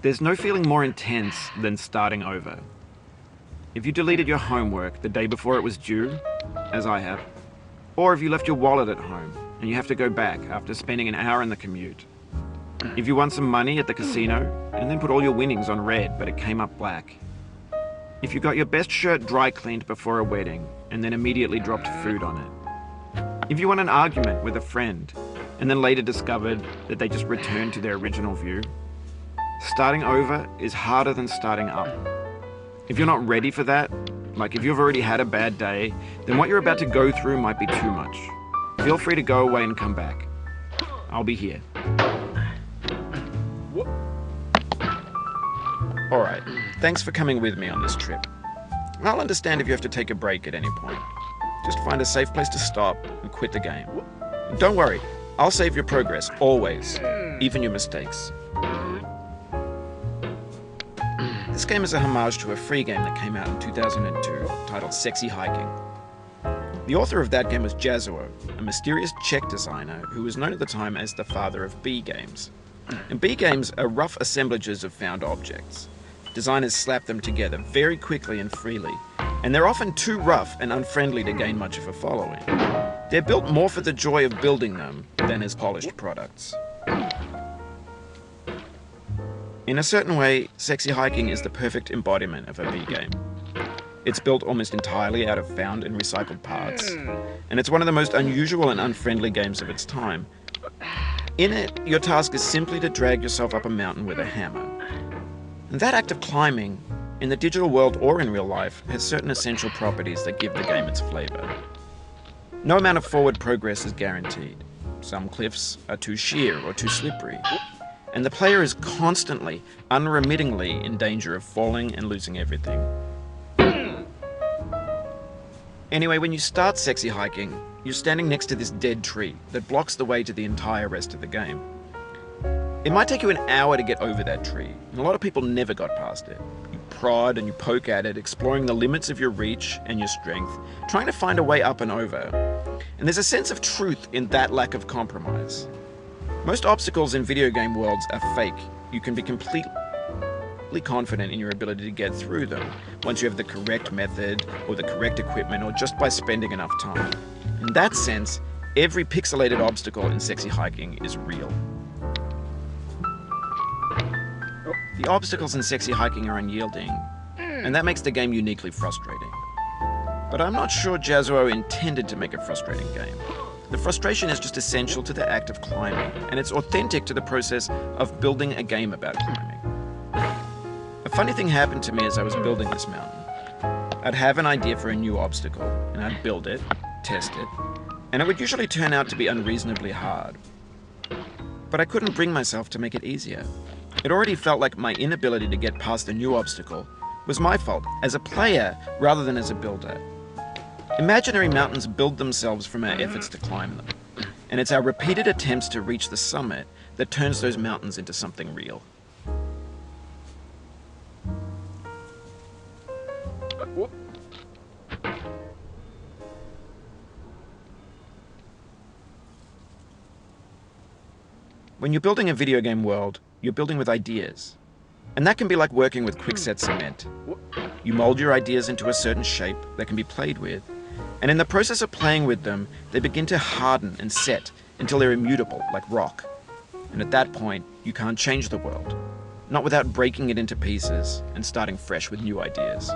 There's no feeling more intense than starting over. If you deleted your homework the day before it was due, as I have, or if you left your wallet at home and you have to go back after spending an hour in the commute. If you won some money at the casino and then put all your winnings on red but it came up black. If you got your best shirt dry cleaned before a wedding and then immediately dropped food on it. If you won an argument with a friend and then later discovered that they just returned to their original view. Starting over is harder than starting up. If you're not ready for that, like if you've already had a bad day, then what you're about to go through might be too much. Feel free to go away and come back. I'll be here. Alright, thanks for coming with me on this trip. I'll understand if you have to take a break at any point. Just find a safe place to stop and quit the game. And don't worry, I'll save your progress, always, even your mistakes. This game is a homage to a free game that came out in 2002 titled Sexy Hiking. The author of that game was Jazuo, a mysterious Czech designer who was known at the time as the father of B games. And B games are rough assemblages of found objects. Designers slap them together very quickly and freely, and they're often too rough and unfriendly to gain much of a following. They're built more for the joy of building them than as polished products. In a certain way, Sexy Hiking is the perfect embodiment of a B game. It's built almost entirely out of found and recycled parts, and it's one of the most unusual and unfriendly games of its time. In it, your task is simply to drag yourself up a mountain with a hammer. And that act of climbing, in the digital world or in real life, has certain essential properties that give the game its flavor. No amount of forward progress is guaranteed. Some cliffs are too sheer or too slippery. And the player is constantly, unremittingly in danger of falling and losing everything. Anyway, when you start Sexy Hiking, you're standing next to this dead tree that blocks the way to the entire rest of the game. It might take you an hour to get over that tree, and a lot of people never got past it. You prod and you poke at it, exploring the limits of your reach and your strength, trying to find a way up and over. And there's a sense of truth in that lack of compromise. Most obstacles in video game worlds are fake. You can be completely confident in your ability to get through them once you have the correct method or the correct equipment or just by spending enough time. In that sense, every pixelated obstacle in Sexy Hiking is real. The obstacles in Sexy Hiking are unyielding, and that makes the game uniquely frustrating. But I'm not sure Jazuo intended to make a frustrating game. The frustration is just essential to the act of climbing, and it's authentic to the process of building a game about climbing. A funny thing happened to me as I was building this mountain. I'd have an idea for a new obstacle, and I'd build it, test it, and it would usually turn out to be unreasonably hard. But I couldn't bring myself to make it easier. It already felt like my inability to get past the new obstacle was my fault as a player rather than as a builder. Imaginary mountains build themselves from our efforts to climb them, and it's our repeated attempts to reach the summit that turns those mountains into something real. When you're building a video game world, you're building with ideas. And that can be like working with quickset cement. You mold your ideas into a certain shape that can be played with, and in the process of playing with them, they begin to harden and set until they're immutable, like rock. And at that point, you can't change the world, not without breaking it into pieces and starting fresh with new ideas.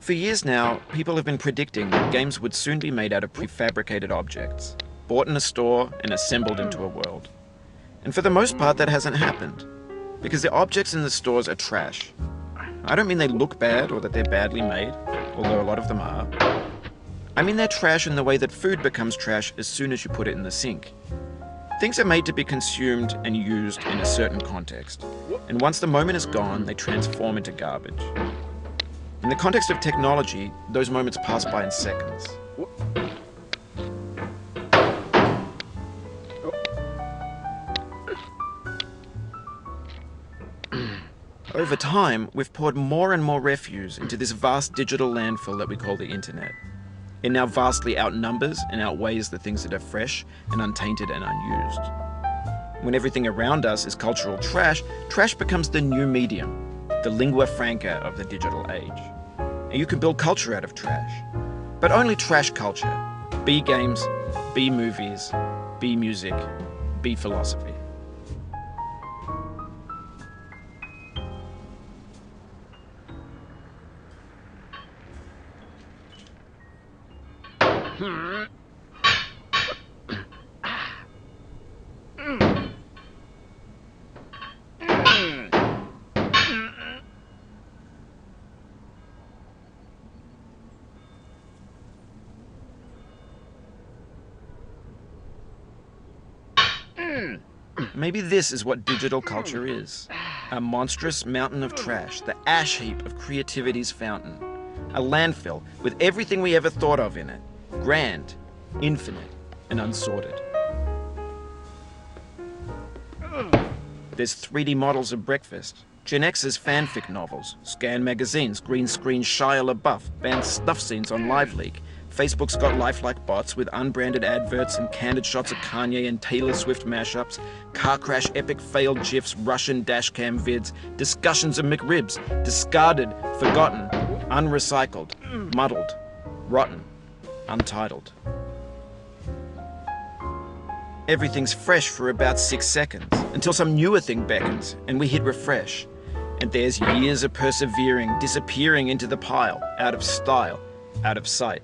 For years now, people have been predicting that games would soon be made out of prefabricated objects, bought in a store and assembled into a world. And for the most part, that hasn't happened, because the objects in the stores are trash. I don't mean they look bad or that they're badly made, although a lot of them are. I mean they're trash in the way that food becomes trash as soon as you put it in the sink. Things are made to be consumed and used in a certain context, and once the moment is gone, they transform into garbage. In the context of technology, those moments pass by in seconds. Over time, we've poured more and more refuse into this vast digital landfill that we call the internet. It now vastly outnumbers and outweighs the things that are fresh and untainted and unused. When everything around us is cultural trash, trash becomes the new medium, the lingua franca of the digital age. And you can build culture out of trash. But only trash culture. B games, B movies, B music, B philosophy. Maybe this is what digital culture is. A monstrous mountain of trash, the ash heap of creativity's fountain. A landfill with everything we ever thought of in it. Grand, infinite, and unsorted. There's 3D models of breakfast, Gen X's fanfic novels, scan magazines, green screen Shia LaBeouf, banned snuff scenes on LiveLeak. Facebook's got lifelike bots with unbranded adverts and candid shots of Kanye and Taylor Swift mashups, car crash epic failed GIFs, Russian dashcam vids, discussions of McRibs, discarded, forgotten, unrecycled, muddled, rotten, untitled. Everything's fresh for about 6 seconds, until some newer thing beckons, and we hit refresh. And there's years of persevering, disappearing into the pile, out of style, out of sight.